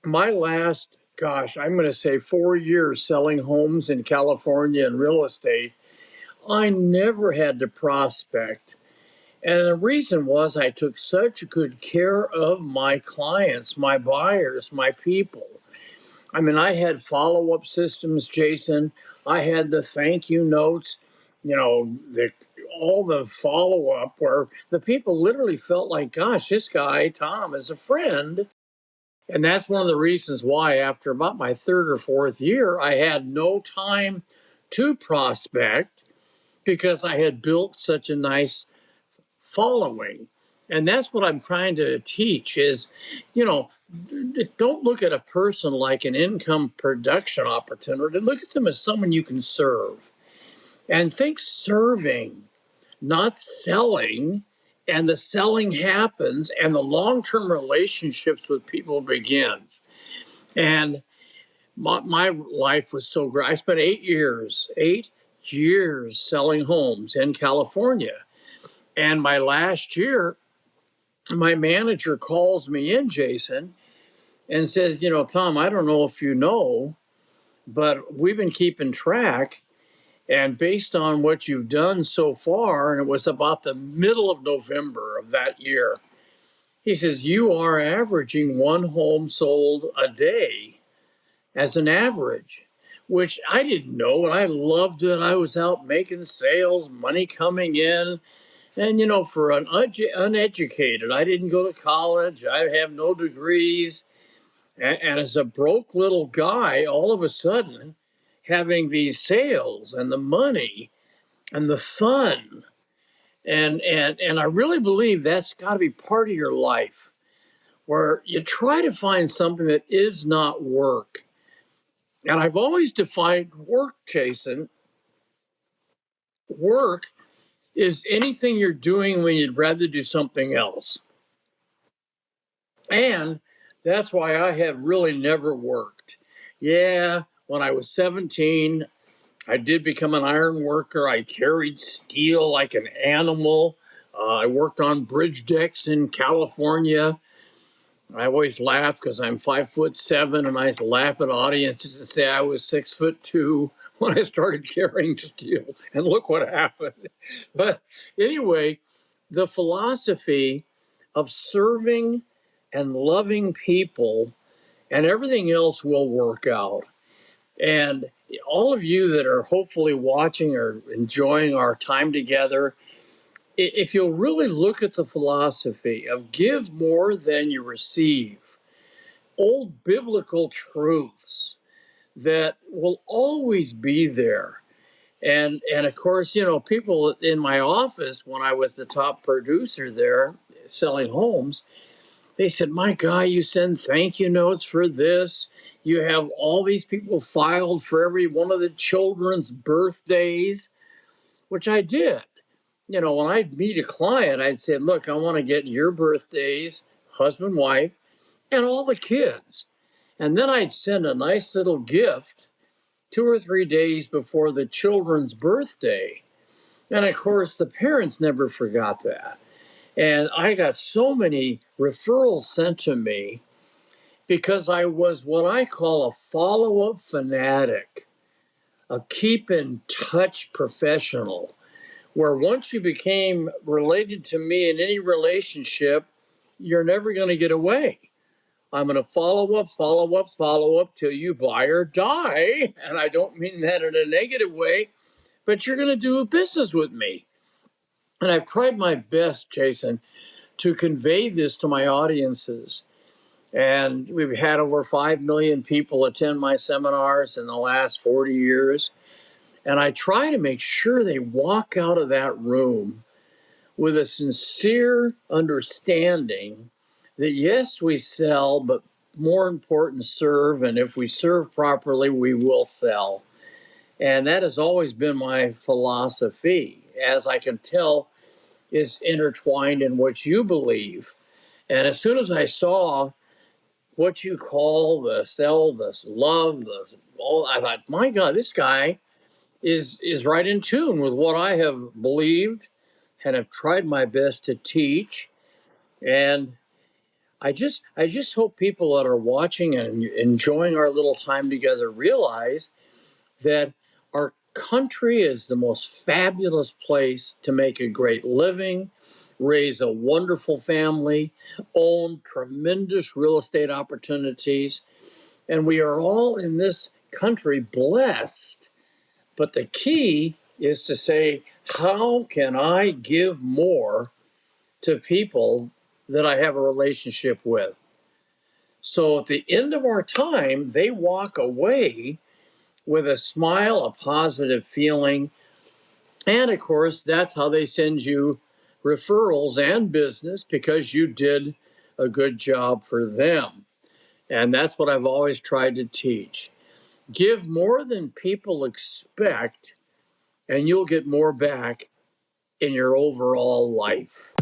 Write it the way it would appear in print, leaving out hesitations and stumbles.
my last, gosh, I'm going to say 4 years selling homes in California and real estate, I never had to prospect. And the reason was I took such good care of my clients, my buyers, my people. I mean, I had follow-up systems, Jason. I had the thank you notes, all the follow-up where the people literally felt like, gosh, this guy, Tom, is a friend. And that's one of the reasons why after about my third or fourth year, I had no time to prospect because I had built such a nice following. And that's what I'm trying to teach is, you know, don't look at a person like an income production opportunity. Look at them as someone you can serve. And think serving, not selling. And the selling happens and the long-term relationships with people begins. And my life was so great. I spent 8 years selling homes in California. And my last year, my manager calls me in, Jason, and says, Tom, I don't know if you know, but we've been keeping track. And based on what you've done so far, and it was about the middle of November of that year, he says, you are averaging one home sold a day as an average, which I didn't know. And I loved it. I was out making sales, money coming in. And, for an uneducated, I didn't go to college. I have no degrees. And as a broke little guy, all of a sudden, having these sales and the money and the fun. And I really believe that's got to be part of your life where you try to find something that is not work. And I've always defined work, Jason. Work is anything you're doing when you'd rather do something else. And that's why I have really never worked. Yeah, when I was 17, I did become an iron worker. I carried steel like an animal. I worked on bridge decks in California. I always laugh because I'm 5'7", and I laugh at audiences and say I was 6'2" when I started carrying steel. And look what happened. But anyway, the philosophy of serving and loving people and everything else will work out. And all of you that are hopefully watching or enjoying our time together, if you'll really look at the philosophy of give more than you receive, old biblical truths that will always be there. And of course, people in my office when I was the top producer there selling homes, they said, my God, you send thank you notes for this. You have all these people filed for every one of the children's birthdays, which I did. When I'd meet a client, I'd say, look, I want to get your birthdays, husband, wife, and all the kids. And then I'd send a nice little gift 2 or 3 days before the children's birthday. And of course, the parents never forgot that. And I got so many referrals sent to me because I was what I call a follow-up fanatic, a keep in touch professional, where once you became related to me in any relationship, you're never going to get away. I'm going to follow up till you buy or die. And I don't mean that in a negative way, but you're going to do business with me. And I've tried my best, Jason, to convey this to my audiences. And we've had over 5 million people attend my seminars in the last 40 years. And I try to make sure they walk out of that room with a sincere understanding that, yes, we sell, but more important, serve. And if we serve properly, we will sell. And that has always been my philosophy, as I can tell is intertwined in what you believe. And as soon as I saw what you call the sell, the love, I thought, my God, this guy is right in tune with what I have believed and have tried my best to teach. And I just hope people that are watching and enjoying our little time together realize that our country is the most fabulous place to make a great living, raise a wonderful family, own tremendous real estate opportunities, and we are all in this country blessed. But the key is to say, how can I give more to people that I have a relationship with? So at the end of our time, they walk away with a smile, a positive feeling. And of course, that's how they send you referrals and business, because you did a good job for them. And that's what I've always tried to teach. Give more than people expect, and you'll get more back in your overall life.